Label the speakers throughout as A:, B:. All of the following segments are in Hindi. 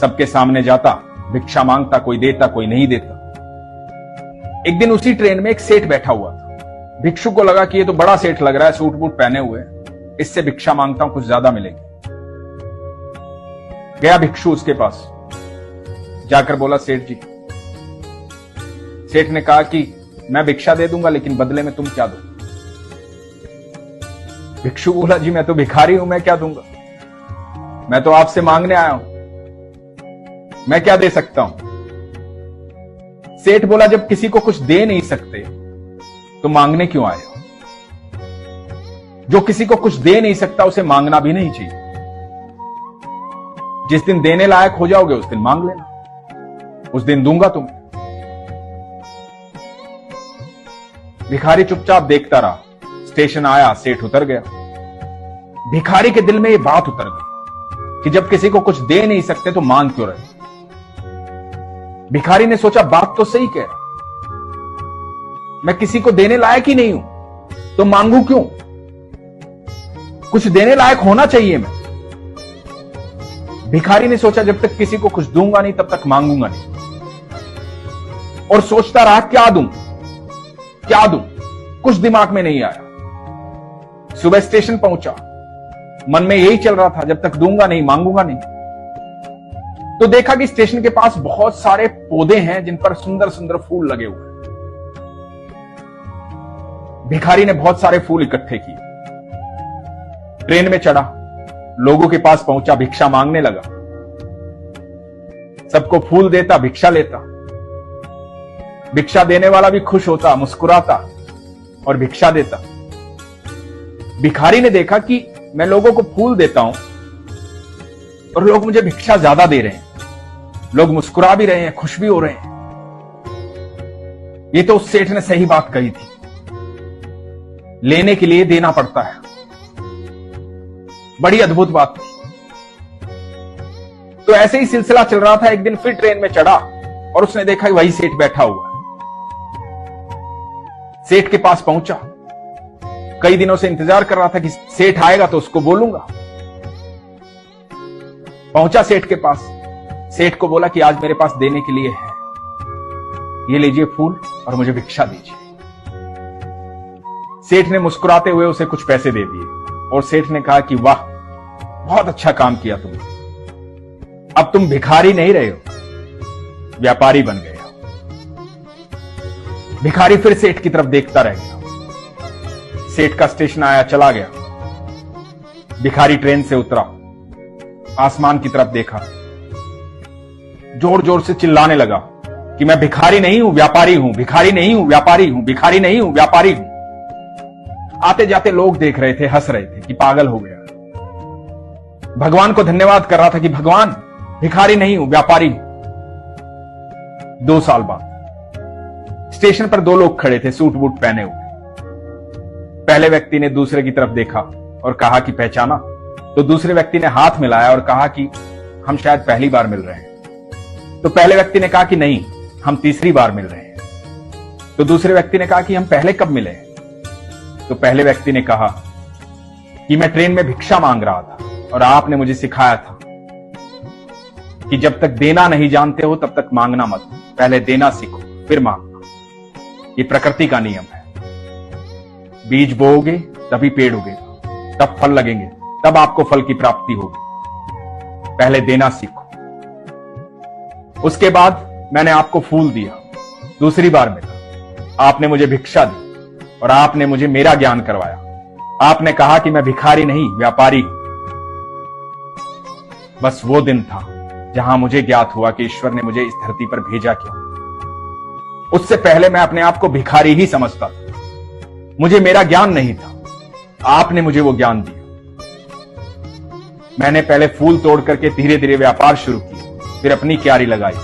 A: सबके सामने जाता, भिक्षा मांगता, कोई देता कोई नहीं देता। एक दिन उसी ट्रेन में एक सेठ बैठा हुआ था। भिक्षु को लगा कि ये तो बड़ा सेठ लग रहा है, सूट बूट पहने हुए, इससे भिक्षा मांगता हूं, कुछ ज्यादा मिलेगी। गया भिक्षु उसके पास, जाकर बोला, सेठ जी। सेठ ने कहा कि मैं भिक्षा दे दूंगा, लेकिन बदले में तुम क्या दो? भिक्षु बोला, जी मैं तो भिखारी हूं, मैं क्या दूंगा? मैं तो आपसे मांगने आया हूं, मैं क्या दे सकता हूं? सेठ बोला, जब किसी को कुछ दे नहीं सकते तो मांगने क्यों आए हो? जो किसी को कुछ दे नहीं सकता उसे मांगना भी नहीं चाहिए। जिस दिन देने लायक हो जाओगे उस दिन मांग लेना, उस दिन दूंगा तुम्हें। भिखारी चुपचाप देखता रहा। स्टेशन आया, सेठ उतर गया। भिखारी के दिल में यह बात उतर गई कि जब किसी को कुछ दे नहीं सकते तो मांग क्यों रहे। भिखारी ने सोचा, बात तो सही कह रहा, मैं किसी को देने लायक ही नहीं हूं तो मांगू क्यों? कुछ देने लायक होना चाहिए मैं। भिखारी ने सोचा, जब तक किसी को कुछ दूंगा नहीं तब तक मांगूंगा नहीं। और सोचता रहा, क्या दूं क्या दूं, कुछ दिमाग में नहीं आया। सुबह स्टेशन पहुंचा, मन में यही चल रहा था, जब तक दूंगा नहीं मांगूंगा नहीं। तो देखा कि स्टेशन के पास बहुत सारे पौधे हैं जिन पर सुंदर सुंदर फूल लगे हुए हैं। भिखारी ने बहुत सारे फूल इकट्ठे किए, ट्रेन में चढ़ा, लोगों के पास पहुंचा, भिक्षा मांगने लगा। सबको फूल देता, भिक्षा लेता। भिक्षा देने वाला भी खुश होता, मुस्कुराता और भिक्षा देता। भिखारी ने देखा कि मैं लोगों को फूल देता हूं और लोग मुझे भिक्षा ज्यादा दे रहे हैं, लोग मुस्कुरा भी रहे हैं, खुश भी हो रहे हैं। ये तो उस सेठ ने सही बात कही थी, लेने के लिए देना पड़ता है। बड़ी अद्भुत बात थी। तो ऐसे ही सिलसिला चल रहा था। एक दिन फिर ट्रेन में चढ़ा और उसने देखा कि वही सेठ बैठा हुआ है। सेठ के पास पहुंचा, कई दिनों से इंतजार कर रहा था कि सेठ आएगा तो उसको बोलूंगा। पहुंचा सेठ के पास, सेठ को बोला कि आज मेरे पास देने के लिए है, ये लीजिए फूल और मुझे भिक्षा दीजिए। सेठ ने मुस्कुराते हुए उसे कुछ पैसे दे दिए और सेठ ने कहा कि वाह, बहुत अच्छा काम किया तुमने, अब तुम भिखारी नहीं रहे हो, व्यापारी बन गए हो। भिखारी फिर सेठ की तरफ देखता रह गया। सेठ का स्टेशन आया, चला गया। भिखारी ट्रेन से उतरा, आसमान की तरफ देखा, जोर जोर से चिल्लाने लगा कि मैं भिखारी नहीं हूं, व्यापारी हूं, भिखारी नहीं हूं, व्यापारी हूं, भिखारी नहीं हूं, व्यापारी हूं। आते जाते लोग देख रहे थे, हंस रहे थे कि पागल हो गया। भगवान को धन्यवाद कर रहा था कि भगवान, भिखारी नहीं हूं, व्यापारी हूं। 2 साल बाद स्टेशन पर 2 लोग खड़े थे, सूट बूट पहने हुए। पहले व्यक्ति ने दूसरे की तरफ देखा और कहा कि पहचाना? तो दूसरे व्यक्ति ने हाथ मिलाया और कहा कि हम शायद पहली बार मिल रहे हैं। तो पहले व्यक्ति ने कहा कि नहीं, हम तीसरी बार मिल रहे हैं। तो दूसरे व्यक्ति ने कहा कि हम पहले कब मिले? तो पहले व्यक्ति ने कहा कि मैं ट्रेन में भिक्षा मांग रहा था और आपने मुझे सिखाया था कि जब तक देना नहीं जानते हो तब तक मांगना मत, पहले देना सीखो फिर मांगना। ये प्रकृति का नियम है। बीज बोओगे तभी पेड़ उगेगा, तब फल लगेंगे, तब आपको फल की प्राप्ति होगी। पहले देना सीखो। उसके बाद मैंने आपको फूल दिया, दूसरी बार मिला, आपने मुझे भिक्षा दी और आपने मुझे मेरा ज्ञान करवाया। आपने कहा कि मैं भिखारी नहीं, व्यापारी हूं। बस वो दिन था जहां मुझे ज्ञात हुआ कि ईश्वर ने मुझे इस धरती पर भेजा क्यों। उससे पहले मैं अपने आप को भिखारी ही समझता था, मुझे मेरा ज्ञान नहीं था। आपने मुझे वो ज्ञान दिया। मैंने पहले फूल तोड़ करके धीरे धीरे व्यापार शुरू किया, फिर अपनी क्यारी लगाई।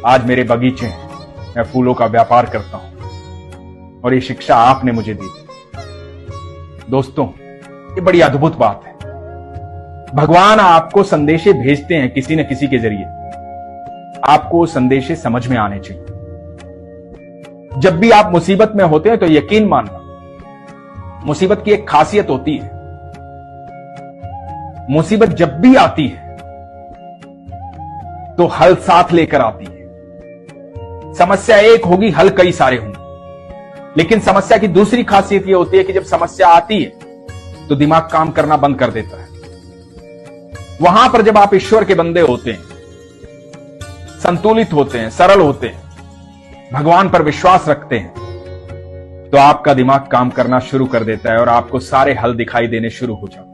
A: आज मेरे बगीचे हैं, मैं फूलों का व्यापार करता हूं और ये शिक्षा आपने मुझे दी थी। दोस्तों, ये बड़ी अद्भुत बात है। भगवान आपको संदेशे भेजते हैं किसी न किसी के जरिए, आपको संदेशे समझ में आने चाहिए। जब भी आप मुसीबत में होते हैं तो यकीन मानना, मुसीबत की एक खासियत होती है, मुसीबत जब भी आती है तो हल साथ लेकर आती है। समस्या एक होगी, हल कई सारे होंगे। लेकिन समस्या की दूसरी खासियत यह होती है कि जब समस्या आती है तो दिमाग काम करना बंद कर देता है। वहां पर जब आप ईश्वर के बंदे होते हैं, संतुलित होते हैं, सरल होते हैं, भगवान पर विश्वास रखते हैं, तो आपका दिमाग काम करना शुरू कर देता है और आपको सारे हल दिखाई देने शुरू हो जाते हैं।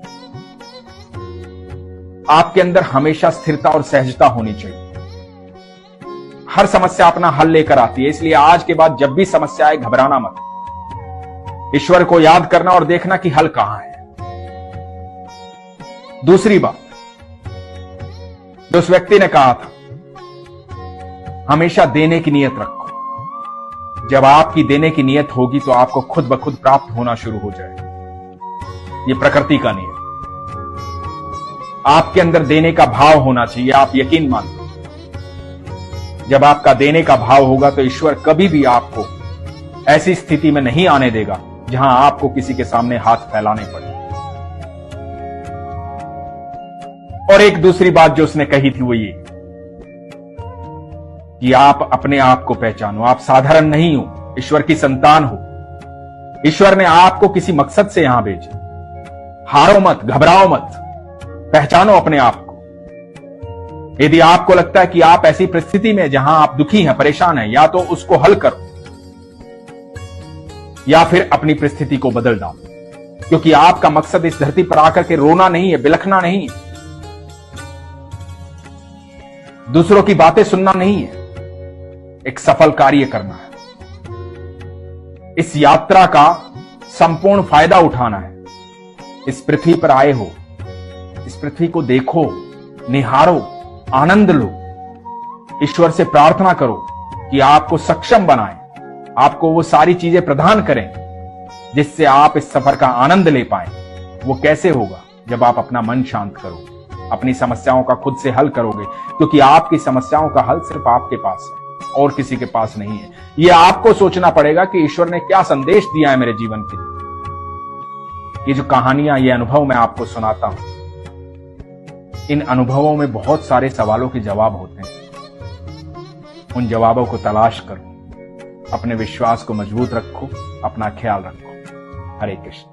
A: आपके अंदर हमेशा स्थिरता और सहजता होनी चाहिए। हर समस्या अपना हल लेकर आती है, इसलिए आज के बाद जब भी समस्या आए घबराना मत। ईश्वर को याद करना और देखना कि हल कहां है। दूसरी बात जो उस व्यक्ति ने कहा था, हमेशा देने की नियत रखो। जब आपकी देने की नियत होगी तो आपको खुद ब खुद प्राप्त होना शुरू हो जाएगा। यह प्रकृति का नियम। आपके अंदर देने का भाव होना चाहिए, आप यकीन मानिए। जब आपका देने का भाव होगा तो ईश्वर कभी भी आपको ऐसी स्थिति में नहीं आने देगा जहां आपको किसी के सामने हाथ फैलाने पड़े। और एक दूसरी बात जो उसने कही थी वो ये कि आप अपने आप को पहचानो। आप साधारण नहीं हो, ईश्वर की संतान हो। ईश्वर ने आपको किसी मकसद से यहां भेजा। हारो मत, घबराओ मत, पहचानो अपने आप को। यदि आपको लगता है कि आप ऐसी परिस्थिति में जहां आप दुखी हैं, परेशान हैं, या तो उसको हल करो या फिर अपनी परिस्थिति को बदल डालो, क्योंकि आपका मकसद इस धरती पर आकर के रोना नहीं है, बिलखना नहीं है, दूसरों की बातें सुनना नहीं है, एक सफल कार्य करना है। इस यात्रा का संपूर्ण फायदा उठाना है। इस पृथ्वी पर आए हो, इस पृथ्वी को देखो, निहारो, आनंद लो। ईश्वर से प्रार्थना करो कि आपको सक्षम बनाए, आपको वो सारी चीजें प्रदान करें जिससे आप इस सफर का आनंद ले पाए। वो कैसे होगा? जब आप अपना मन शांत करोगे, अपनी समस्याओं का खुद से हल करोगे, क्योंकि आपकी समस्याओं का हल सिर्फ आपके पास है और किसी के पास नहीं है। यह आपको सोचना पड़ेगा कि ईश्वर ने क्या संदेश दिया है मेरे जीवन के लिए। ये जो कहानियां, ये अनुभव मैं आपको सुनाता हूं, इन अनुभवों में बहुत सारे सवालों के जवाब होते हैं। उन जवाबों को तलाश करो, अपने विश्वास को मजबूत रखो, अपना ख्याल रखो। हरे कृष्ण।